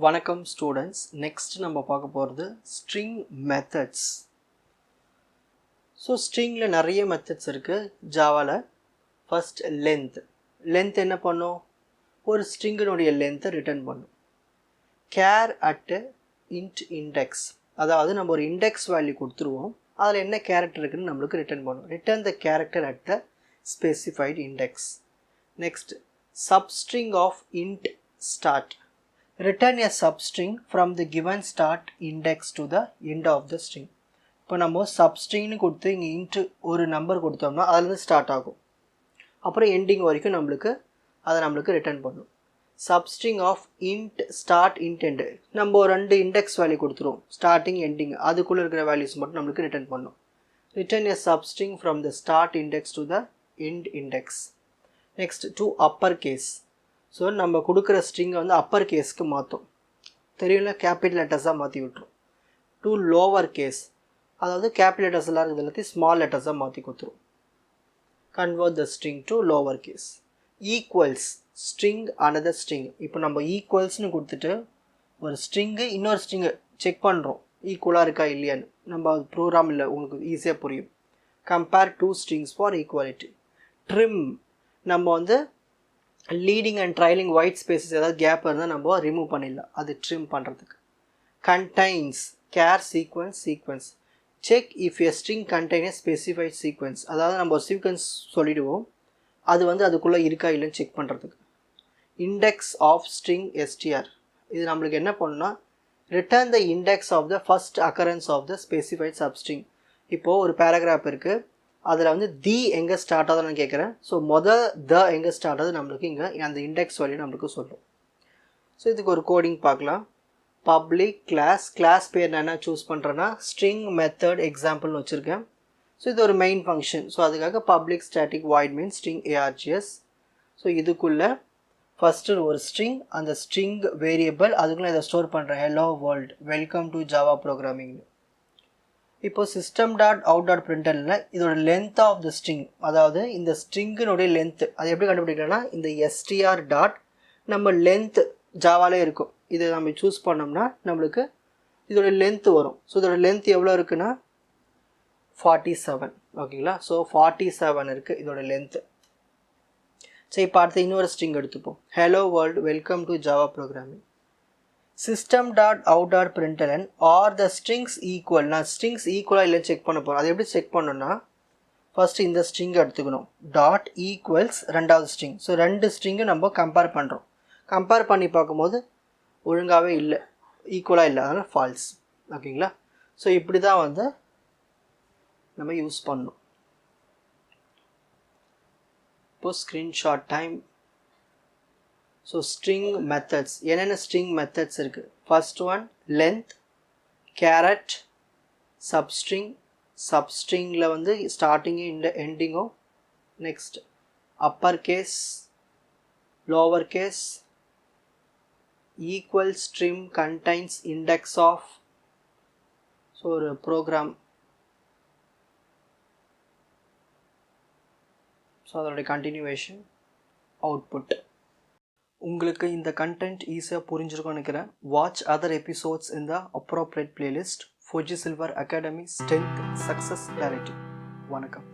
வணக்கம் students. Next நம்ம பார்க்க போகிறது ஸ்ட்ரிங் மெத்தட்ஸ். ஸோ ஸ்ட்ரிங்கில் நிறைய மெத்தட்ஸ் இருக்குது ஜாவாவில். ஃபர்ஸ்ட் லென்த் என்ன பண்ணும்? ஒரு ஸ்ட்ரிங்கினுடைய லென்த்தை ரிட்டர்ன் பண்ணும். கேர் அட் இன்ட் இண்டெக்ஸ், அதாவது நம்ம ஒரு இண்டெக்ஸ் வேல்யூ கொடுத்துருவோம், அதில் என்ன கேரக்டர் இருக்குன்னு நம்மளுக்கு ரிட்டர்ன் பண்ணும். Return the character at the specified index. Next substring of int start. Return a substring from the given start index to the end of the string. இப்போ நம்ம சப்ஸ்ட்ரிங்னு கொடுத்து இங்கே இன்ட்டு ஒரு நம்பர் கொடுத்தோம்னா அதுலேருந்து ஸ்டார்ட் ஆகும், அப்புறம் எண்டிங் வரைக்கும் நம்மளுக்கு ரிட்டர்ன் பண்ணும். Substring of int start int end, நம்ம ஒரு 2 இண்டெக்ஸ் வேல்யூ கொடுத்துருவோம், ஸ்டார்டிங் எண்டிங், அதுக்குள்ளே இருக்கிற வேல்யூஸ் மட்டும் நம்மளுக்கு ரிட்டர்ன் பண்ணும். Return a substring from the start index to the end index. Next to upper case. So நம்ம கொடுக்குற ஸ்ட்ரிங்கை வந்து அப்பர் கேஸ்க்கு மாற்றும், தெரியல, கேபிட்டல் லெட்டர்ஸாக மாற்றி விட்டுரும். டு லோவர் கேஸ், அதாவது கேபிட்டல் லெட்டர்ஸ் எல்லாம் இருக்குது எல்லாத்தையும் ஸ்மால் லெட்டர்ஸாக மாற்றி கொடுத்துரும். Convert the string to lower case. Equals string another string. இப்போ நம்ம ஈக்குவல்ஸ்னு கொடுத்துட்டு ஒரு ஸ்ட்ரிங்கு இன்னொரு ஸ்ட்ரிங்கை செக் பண்ணுறோம், ஈக்குவலாக இருக்கா இல்லையான்னு. நம்ம அது ப்ரோக்ராம் இல்லை, உங்களுக்கு ஈஸியாக புரியும். Compare two strings for equality. Trim, நம்ம வந்து leading and trailing white spaces ஏதாவது கேப் இருந்தால் நம்ம ரிமூவ் பண்ணிடலாம், அது ட்ரிம் பண்ணுறதுக்கு. Contains char sequence. Check if a string contain a specified sequence, அதாவது நம்ம ஒரு சீக்வன்ஸ் சொல்லிவிடுவோம், அது வந்து அதுக்குள்ளே இருக்கா இல்லைன்னு செக் பண்ணுறதுக்கு. இண்டெக்ஸ் ஆஃப் ஸ்ட்ரிங் எஸ்டிஆர், இது நம்மளுக்கு என்ன பண்ணுன்னா return the index of the first occurrence of the specified substring. இப்போது ஒரு பேராகிராஃப் இருக்குது, அதில் வந்து தி எங்கே ஸ்டார்ட் ஆகுதுன்னு நான் கேட்குறேன். ஸோ த எங்கே ஸ்டார்ட் ஆகுது நம்மளுக்கு இங்கே அந்த இண்டெக்ஸ் வேல்யூ நம்மளுக்கு சொல்லும். ஸோ இதுக்கு ஒரு கோடிங் பார்க்கலாம். பப்ளிக் கிளாஸ் பேர் நான் என்ன சூஸ் பண்ணுறேன்னா ஸ்ட்ரிங் மெத்தட் எக்ஸாம்பிள்னு வச்சுருக்கேன். ஸோ இது ஒரு மெயின் ஃபங்க்ஷன். ஸோ அதுக்காக public static void means string args. So இதுக்குள்ளே ஃபஸ்ட்டு ஒரு ஸ்ட்ரிங், அந்த ஸ்ட்ரிங் வேரியபிள், அதுக்குள்ளே இதை ஸ்டோர் பண்ணுறேன், hello world welcome to Java programming. இப்போ சிஸ்டம் டாட் அவுட் டாட் பிரிண்டல்ல இதோட லென்த் ஆஃப் த ஸ்ட்ரிங், அதாவது இந்த ஸ்ட்ரிங்கினுடைய லென்த்து அது எப்படி கண்டுபிடிக்கலாம்னா இந்த str டாட் நம்ம லென்த் ஜாவாலே இருக்கும், இதை நம்ம சூஸ் பண்ணோம்னா நம்மளுக்கு இதோட லென்த்து வரும். ஸோ இதோட லென்த் எவ்வளோ இருக்குன்னா 47. ஓகேங்களா? ஸோ 47 இருக்குது இதோட லென்த்து. சரி, இப்போ அடுத்து இன்னொரு ஸ்ட்ரிங் எடுத்துப்போம், hello world welcome to Java programming. System dot out dot பிரிண்டலன் R the strings equal. நான் ஸ்ட்ரிங்ஸ் ஈக்குவலாக இல்லைன்னு செக் பண்ண போகிறேன். அது எப்படி செக் பண்ணணும்னா ஃபஸ்ட்டு இந்த ஸ்ட்ரிங்கை எடுத்துக்கணும், டாட் ஈக்குவல்ஸ் ரெண்டாவது ஸ்ட்ரிங். ஸோ 2 ஸ்ட்ரிங்கை நம்ம கம்பேர் பண்ணுறோம். கம்பேர் பண்ணி பார்க்கும்போது ஒழுங்காகவே இல்லை, ஈக்குவலாக இல்லை, அதனால் ஃபால்ஸ். ஓகேங்களா? ஸோ இப்படி தான் வந்து நம்ம யூஸ் பண்ணணும். இப்போது screenshot time. So string methods, என்னென்ன ஸ்ட்ரிங் மெத்தட்ஸ் இருக்குது? ஃபர்ஸ்ட் ஒன் லென்த், கேரட், சப்ஸ்ட்ரிங்கில் வந்து ஸ்டார்டிங்கும் இந்த எண்டிங்கும். Next upper case, lower case, equal string contains index of. So ஒரு ப்ரோக்ராம், ஸோ அதோடைய கண்டினியூவேஷன், அவுட்புட். உங்களுக்கு இந்த கண்டென்ட் ஈஸியாக புரிஞ்சிருக்கும்னு நினைக்கிறேன். Watch other episodes in the appropriate playlist. Fuji silver academy strength success directive. வணக்கம்.